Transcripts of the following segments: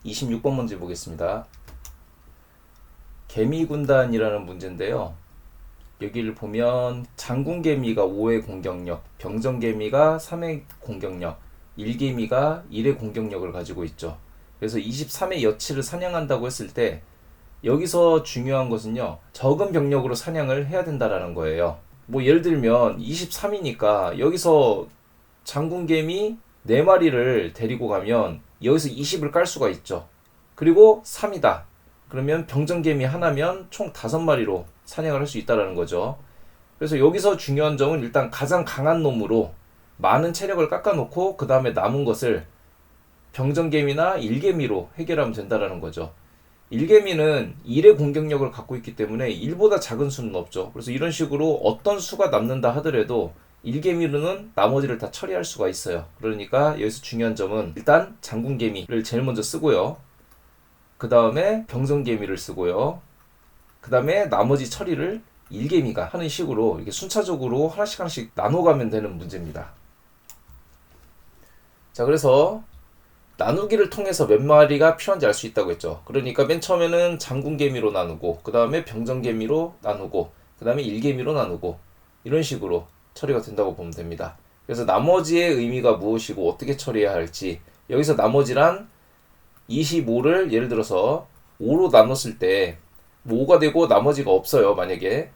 26번 문제 보겠습니다. 개미군단이라는 문제인데요. 여기를 보면 장군개미가 5의 공격력, 병정개미가 3의 공격력, 일개미가 1의 공격력을 가지고 있죠. 그래서 23의 여치를 사냥한다고 했을 때 여기서 중요한 것은요, 적은 병력으로 사냥을 해야 된다라는 거예요. 뭐 예를 들면 23이니까 여기서 장군개미 4마리를 데리고 가면 여기서 20을 깔 수가 있죠. 그리고 3이다. 그러면 병정개미 하나면 총 5마리로 사냥을 할 수 있다는 거죠. 그래서 여기서 중요한 점은 일단 가장 강한 놈으로 많은 체력을 깎아놓고 그 다음에 남은 것을 병정개미나 일개미로 해결하면 된다는 거죠. 일개미는 1의 공격력을 갖고 있기 때문에 1보다 작은 수는 없죠. 그래서 이런 식으로 어떤 수가 남는다 하더라도 일개미로는 나머지를 다 처리할 수가 있어요. 그러니까 여기서 중요한 점은 일단 장군개미를 제일 먼저 쓰고요. 그 다음에 병정개미를 쓰고요. 그 다음에 나머지 처리를 일개미가 하는 식으로 이렇게 순차적으로 하나씩 나눠가면 되는 문제입니다. 자, 그래서 나누기를 통해서 몇 마리가 필요한지 알 수 있다고 했죠. 그러니까 맨 처음에는 장군개미로 나누고, 그 다음에 병정개미로 나누고, 그 다음에 일개미로 나누고, 이런 식으로 처리가 된다고 보면 됩니다. 그래서 나머지의 의미가 무엇이고 어떻게 처리해야 할지, 여기서 나머지란 25를 예를 들어서 5로 나눴을 때 5가 되고 나머지가 없어요. 만약에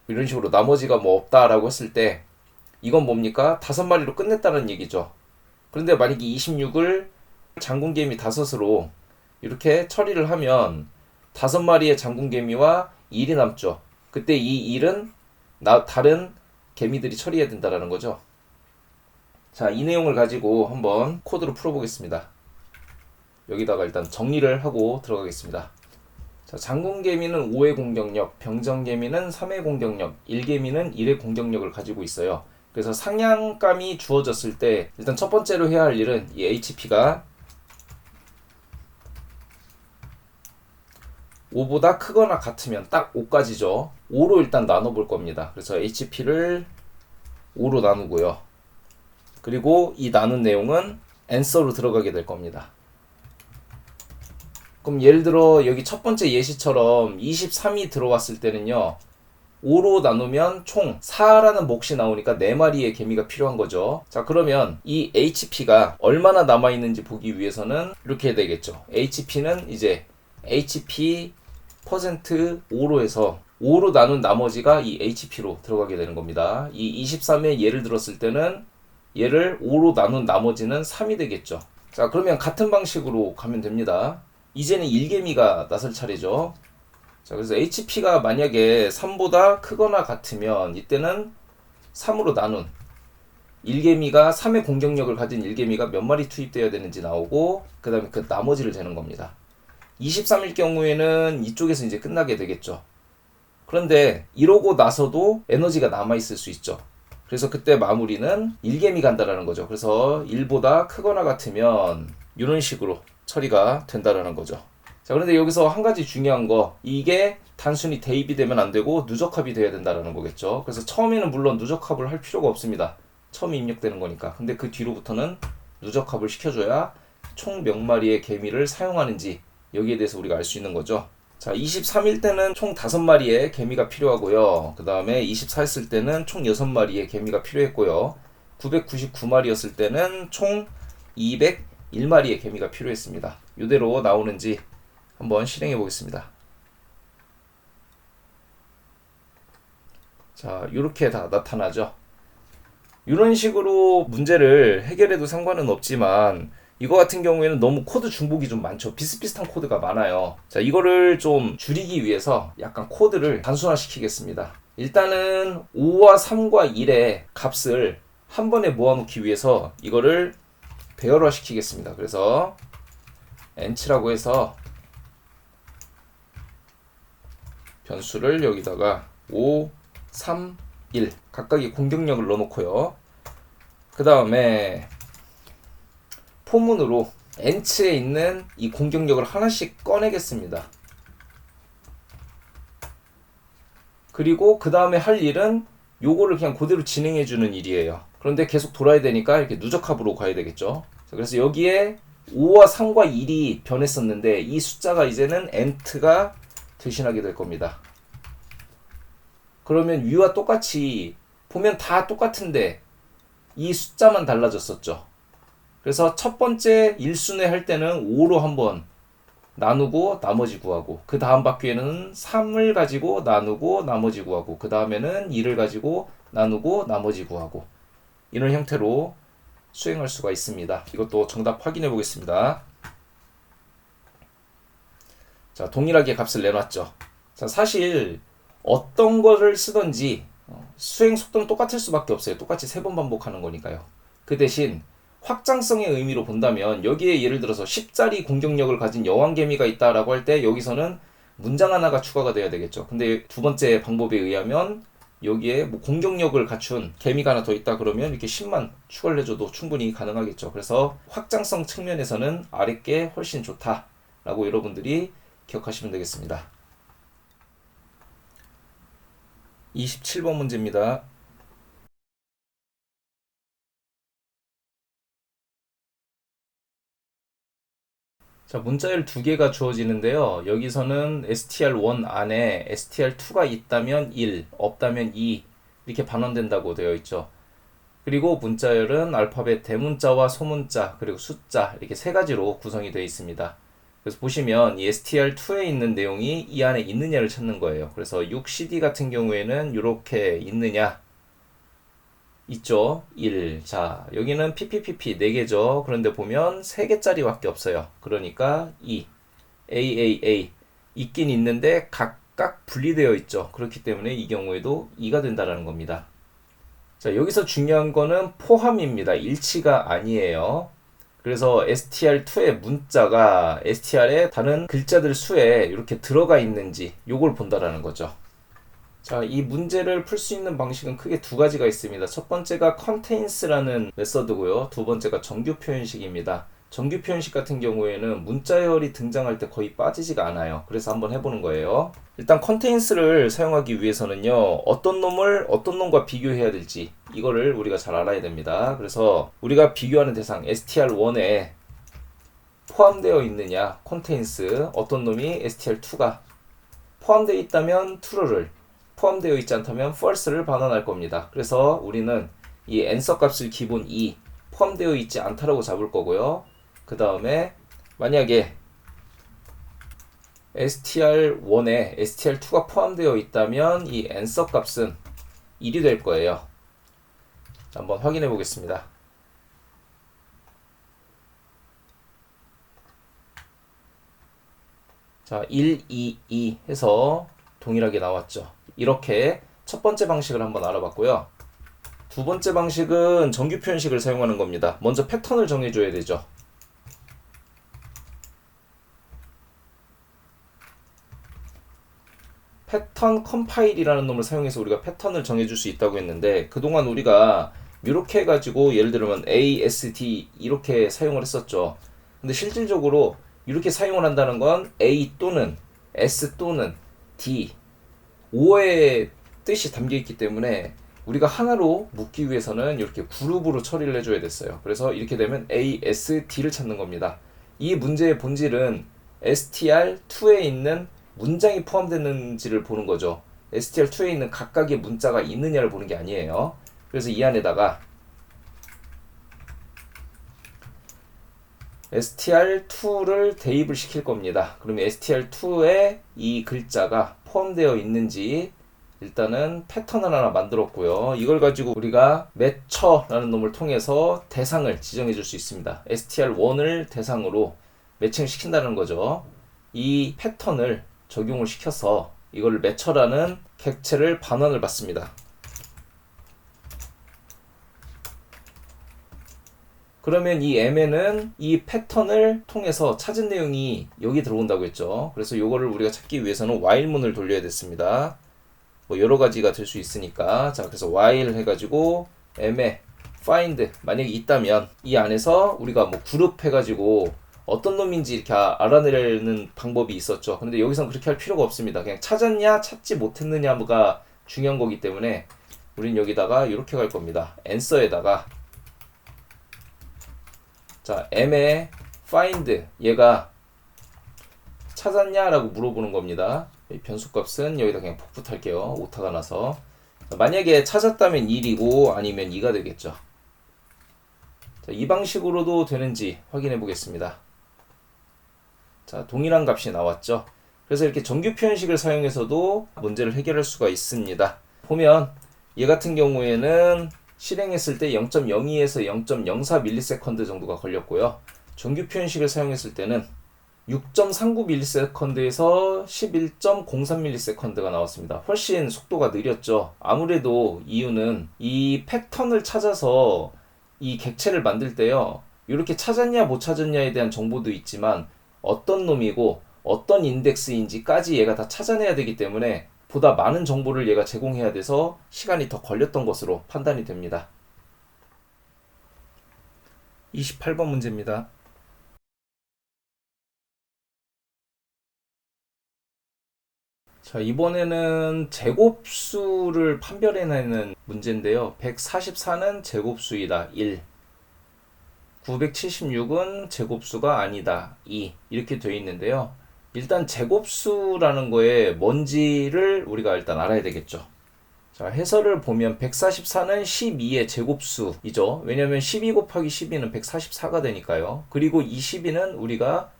이런 식으로 나머지가 뭐 없다라고 했을 때 이건 뭡니까? 5마리로 끝냈다는 얘기죠. 그런데 만약에 26을 장군개미 5으로 이렇게 처리를 하면 5마리의 장군개미와 1이 남죠. 그때 이 1은 다른 개미들이 처리해야 된다는 거죠. 자, 이 내용을 가지고 한번 코드로 풀어보겠습니다. 여기다가 일단 정리를 하고 들어가겠습니다. 자, 장군개미는 5의 공격력, 병정개미는 3의 공격력, 일개미는 1의 공격력을 가지고 있어요. 그래서 상향감이 주어졌을 때 일단 첫 번째로 해야 할 일은 이 HP가 5보다 크거나 같으면 딱 5까지죠. 5로 일단 나눠볼 겁니다. 그래서 HP를 5로 나누고요. 그리고 이 나눈 내용은 answer로 들어가게 될 겁니다. 그럼 예를 들어 여기 첫 번째 예시처럼 23이 들어왔을 때는요, 5로 나누면 총 4라는 몫이 나오니까 4마리의 개미가 필요한 거죠. 자, 그러면 이 HP가 얼마나 남아있는지 보기 위해서는 이렇게 해야 되겠죠. HP는 이제 HP 퍼센트 5로 해서 5로 나눈 나머지가 이 HP로 들어가게 되는 겁니다. 이 23에 예를 들었을 때는 얘를 5로 나눈 나머지는 3이 되겠죠. 자, 그러면 같은 방식으로 가면 됩니다. 이제는 일개미가 나설 차례죠. 자, 그래서 HP가 만약에 3보다 크거나 같으면 이때는 3으로 나눈 일개미가 3의 공격력을 가진 일개미가 몇 마리 투입되어야 되는지 나오고, 그 다음에 그 나머지를 재는 겁니다. 23일 경우에는 이쪽에서 이제 끝나게 되겠죠. 그런데 이러고 나서도 에너지가 남아있을 수 있죠. 그래서 그때 마무리는 일개미 간다라는 거죠. 그래서 1보다 크거나 같으면 이런 식으로 처리가 된다라는 거죠. 자, 그런데 여기서 한 가지 중요한 거, 이게 단순히 대입이 되면 안 되고 누적합이 돼야 된다라는 거겠죠. 그래서 처음에는 물론 누적합을 할 필요가 없습니다. 처음에 입력되는 거니까. 근데 그 뒤로부터는 누적합을 시켜줘야 총 몇 마리의 개미를 사용하는지 여기에 대해서 우리가 알 수 있는 거죠. 자, 23일 때는 총 5마리의 개미가 필요하고요. 그 다음에 24였을 때는 총 6마리의 개미가 필요했고요. 999마리였을 때는 총 201마리의 개미가 필요했습니다. 이대로 나오는지 한번 실행해 보겠습니다. 자, 이렇게 다 나타나죠. 이런 식으로 문제를 해결해도 상관은 없지만 이거 같은 경우에는 너무 코드 중복이 좀 많죠. 비슷비슷한 코드가 많아요. 자, 이거를 좀 줄이기 위해서 약간 코드를 단순화 시키겠습니다. 일단은 5와 3과 1의 값을 한 번에 모아놓기 위해서 이거를 배열화 시키겠습니다. 그래서 n치라고 해서 변수를 여기다가 5, 3, 1 각각의 공격력을 넣어놓고요. 그 다음에 포문으로 n치에 있는 이 공격력을 하나씩 꺼내겠습니다. 그리고 그 다음에 할 일은 요거를 그냥 그대로 진행해주는 일이에요. 그런데 계속 돌아야 되니까 이렇게 누적합으로 가야 되겠죠. 자, 그래서 여기에 5와 3과 1이 변했었는데 이 숫자가 이제는 n트가 대신하게 될 겁니다. 그러면 위와 똑같이 보면 다 똑같은데 이 숫자만 달라졌었죠. 그래서 첫 번째 1순위 할 때는 5로 한번 나누고 나머지 구하고, 그 다음 바퀴에는 3을 가지고 나누고 나머지 구하고, 그 다음에는 2를 가지고 나누고 나머지 구하고, 이런 형태로 수행할 수가 있습니다. 이것도 정답 확인해 보겠습니다. 자, 동일하게 값을 내놨죠. 자, 사실 어떤 거를 쓰든지 수행 속도는 똑같을 수밖에 없어요. 똑같이 3번 반복하는 거니까요. 그 대신 확장성의 의미로 본다면 여기에 예를 들어서 10짜리 공격력을 가진 여왕개미가 있다라고 할 때 여기서는 문장 하나가 추가가 돼야 되겠죠. 근데 두 번째 방법에 의하면 여기에 뭐 공격력을 갖춘 개미가 하나 더 있다 그러면 이렇게 10만 추가를 해줘도 충분히 가능하겠죠. 그래서 확장성 측면에서는 아래 게 훨씬 좋다라고 여러분들이 기억하시면 되겠습니다. 27번 문제입니다. 자, 문자열 2개가 주어지는데요. 여기서는 str1 안에 str2가 있다면 1, 없다면 2 이렇게 반환된다고 되어 있죠. 그리고 문자열은 알파벳 대문자와 소문자 그리고 숫자 이렇게 3가지로 구성이 되어 있습니다. 그래서 보시면 이 str2에 있는 내용이 이 안에 있느냐를 찾는 거예요. 그래서 6cd 같은 경우에는 이렇게 있느냐 있죠. 1. 자, 여기는 PPPP 4개죠. 그런데 보면 3개짜리밖에 없어요. 그러니까 2. AAA. 있긴 있는데 각각 분리되어 있죠. 그렇기 때문에 이 경우에도 2가 된다는 겁니다. 자, 여기서 중요한 거는 포함입니다. 일치가 아니에요. 그래서 str2의 문자가 str의 다른 글자들 수에 이렇게 들어가 있는지 요걸 본다라는 거죠. 자, 이 문제를 풀 수 있는 방식은 크게 2가지가 있습니다. 첫 번째가 contains라는 메서드고요. 두 번째가 정규 표현식입니다. 정규 표현식 같은 경우에는 문자열이 등장할 때 거의 빠지지가 않아요. 그래서 한번 해보는 거예요. 일단 contains를 사용하기 위해서는요, 어떤 놈과 비교해야 될지 이거를 우리가 잘 알아야 됩니다. 그래서 우리가 비교하는 대상 str1에 포함되어 있느냐, contains, 어떤 놈이 str2가 포함되어 있다면 true를, 포함되어 있지 않다면 false를 반환할 겁니다. 그래서 우리는 이 answer 값을 기본 2, 포함되어 있지 않다라고 잡을 거고요. 그 다음에 만약에 str1에 str2가 포함되어 있다면 이 answer 값은 1이 될 거예요. 한번 확인해 보겠습니다. 자, 1, 2, 2 해서 동일하게 나왔죠. 이렇게 첫 번째 방식을 한번 알아봤고요. 두 번째 방식은 정규 표현식을 사용하는 겁니다. 먼저 패턴을 정해줘야 되죠. 패턴 컴파일이라는 놈을 사용해서 우리가 패턴을 정해줄 수 있다고 했는데, 그동안 우리가 이렇게 해가지고 예를 들면 A, S, D 이렇게 사용을 했었죠. 근데 실질적으로 이렇게 사용을 한다는 건 A 또는 S 또는 D 5의 뜻이 담겨있기 때문에 우리가 하나로 묶기 위해서는 이렇게 그룹으로 처리를 해줘야 됐어요. 그래서 이렇게 되면 A, S, D를 찾는 겁니다. 이 문제의 본질은 str2에 있는 문장이 포함되는지를 보는 거죠. str2에 있는 각각의 문자가 있느냐를 보는 게 아니에요. 그래서 이 안에다가 str2를 대입을 시킬 겁니다. 그러면 str2에 이 글자가 포함되어 있는지 일단은 패턴을 하나 만들었고요. 이걸 가지고 우리가 매처라는 놈을 통해서 대상을 지정해 줄 수 있습니다. str1을 대상으로 매칭시킨다는 거죠. 이 패턴을 적용을 시켜서 이걸 매처라는 객체를 반환을 받습니다. 그러면 이 m에는 이 패턴을 통해서 찾은 내용이 여기 들어온다고 했죠. 그래서 이거를 우리가 찾기 위해서는 while문을 돌려야 됐습니다. 뭐 여러 가지가 될 수 있으니까. 자, 그래서 while 해가지고 m에 find 만약에 있다면 이 안에서 우리가 뭐 그룹 해가지고 어떤 놈인지 이렇게 알아내는 방법이 있었죠. 근데 여기서는 그렇게 할 필요가 없습니다. 그냥 찾았냐 찾지 못했느냐가 중요한 거기 때문에 우린 여기다가 이렇게 갈 겁니다. answer에다가 자, m에 find 얘가 찾았냐 라고 물어보는 겁니다. 변수값은 여기다 그냥 복붙할게요. 오타가 나서. 만약에 찾았다면 1이고 아니면 2가 되겠죠. 자, 이 방식으로도 되는지 확인해 보겠습니다. 자, 동일한 값이 나왔죠. 그래서 이렇게 정규 표현식을 사용해서도 문제를 해결할 수가 있습니다. 보면 얘 같은 경우에는 실행했을 때 0.02에서 0.04ms 정도가 걸렸고요. 정규 표현식을 사용했을 때는 6.39ms에서 11.03ms가 나왔습니다. 훨씬 속도가 느렸죠. 아무래도 이유는 이 패턴을 찾아서 이 객체를 만들 때요. 이렇게 찾았냐 못 찾았냐에 대한 정보도 있지만 어떤 놈이고 어떤 인덱스인지까지 얘가 다 찾아내야 되기 때문에 보다 많은 정보를 얘가 제공해야 돼서 시간이 더 걸렸던 것으로 판단이 됩니다. 28번 문제입니다. 자, 이번에는 제곱수를 판별해내는 문제인데요. 144는 제곱수이다. 1. 976은 제곱수가 아니다. 2. 이렇게 되어 있는데요. 일단 제곱수라는 거에 뭔지를 우리가 일단 알아야 되겠죠. 자, 해설을 보면 144는 12의 제곱수이죠. 왜냐면 12 곱하기 12는 144가 되니까요. 그리고 이 12는 우리가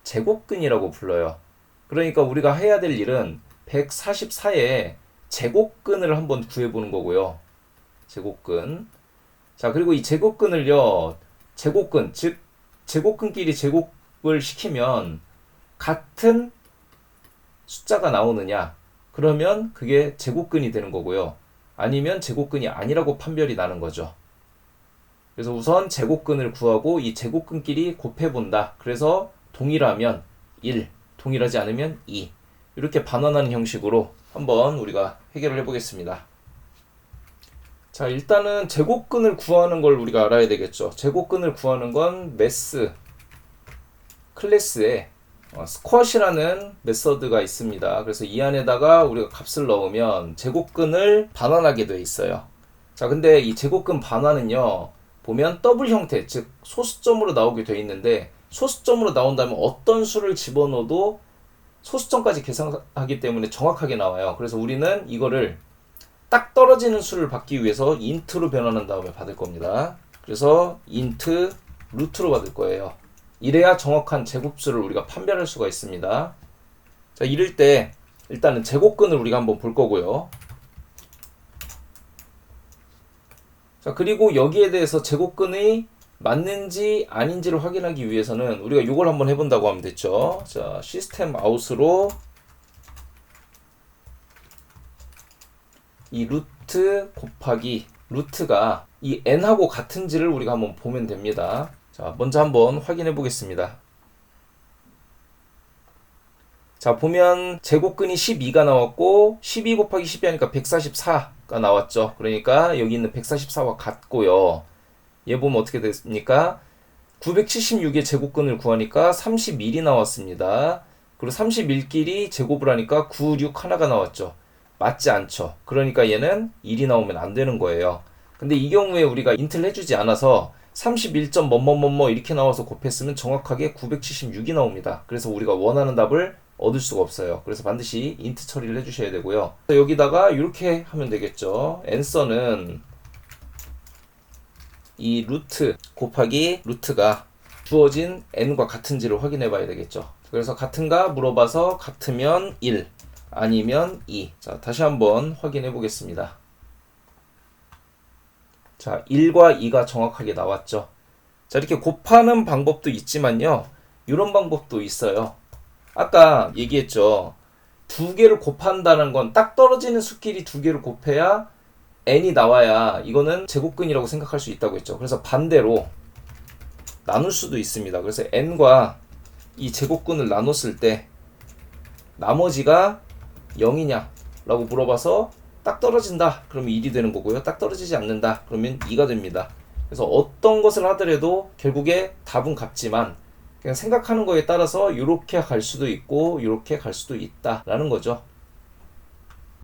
제곱근이라고 불러요. 그러니까 우리가 해야 될 일은 144의 제곱근을 한번 구해보는 거고요. 제곱근. 자, 그리고 이 제곱근을요, 제곱근, 즉 제곱근끼리 제곱을 시키면 같은 숫자가 나오느냐, 그러면 그게 제곱근이 되는 거고요. 아니면 제곱근이 아니라고 판별이 나는 거죠. 그래서 우선 제곱근을 구하고 이 제곱근끼리 곱해본다. 그래서 동일하면 1, 동일하지 않으면 2. 이렇게 반환하는 형식으로 한번 우리가 해결을 해보겠습니다. 자, 일단은 제곱근을 구하는 걸 우리가 알아야 되겠죠. 제곱근을 구하는 건 매스 클래스에 스쿼시라는 메서드가 있습니다. 그래서 이 안에다가 우리가 값을 넣으면 제곱근을 반환하게 되어 있어요. 자, 근데 이 제곱근 반환은요, 보면 더블 형태, 즉 소수점으로 나오게 되어 있는데, 소수점으로 나온다면 어떤 수를 집어넣어도 소수점까지 계산하기 때문에 정확하게 나와요. 그래서 우리는 이거를 딱 떨어지는 수를 받기 위해서 인트로 변환한 다음에 받을 겁니다. 그래서 인트 루트로 받을 거예요. 이래야 정확한 제곱수를 우리가 판별할 수가 있습니다. 자, 이럴 때 일단은 제곱근을 우리가 한번 볼 거고요. 자, 그리고 여기에 대해서 제곱근이 맞는지 아닌지를 확인하기 위해서는 우리가 이걸 한번 해본다고 하면 됐죠. 자, 시스템 아웃으로 이 루트 곱하기 루트가 이 n하고 같은지를 우리가 한번 보면 됩니다. 자, 먼저 한번 확인해 보겠습니다. 자, 보면 제곱근이 12가 나왔고 12 곱하기 12 하니까 144가 나왔죠. 그러니까 여기 있는 144와 같고요. 얘 보면 어떻게 됐습니까? 976의 제곱근을 구하니까 31이 나왔습니다. 그리고 31끼리 제곱을 하니까 96 하나가 나왔죠. 맞지 않죠. 그러니까 얘는 1이 나오면 안 되는 거예요. 근데 이 경우에 우리가 인트를 해주지 않아서 31점 뭐뭐뭐뭐 이렇게 나와서 곱했으면 정확하게 976이 나옵니다. 그래서 우리가 원하는 답을 얻을 수가 없어요. 그래서 반드시 인트 처리를 해주셔야 되고요. 여기다가 이렇게 하면 되겠죠. answer는 이 루트 곱하기 루트가 주어진 n과 같은지를 확인해 봐야 되겠죠. 그래서 같은가 물어봐서 같으면 1, 아니면 2. 자, 다시 한번 확인해 보겠습니다. 자, 1과 2가 정확하게 나왔죠. 자, 이렇게 곱하는 방법도 있지만요, 이런 방법도 있어요. 아까 얘기했죠. 두 개를 곱한다는 건 딱 떨어지는 수끼리 두 개를 곱해야 n이 나와야 이거는 제곱근이라고 생각할 수 있다고 했죠. 그래서 반대로 나눌 수도 있습니다. 그래서 n과 이 제곱근을 나눴을 때 나머지가 0이냐 라고 물어봐서 딱 떨어진다 그러면 1이 되는 거고요. 딱 떨어지지 않는다 그러면 2가 됩니다. 그래서 어떤 것을 하더라도 결국에 답은 같지만 그냥 생각하는 거에 따라서 이렇게 갈 수도 있고 이렇게 갈 수도 있다 라는 거죠.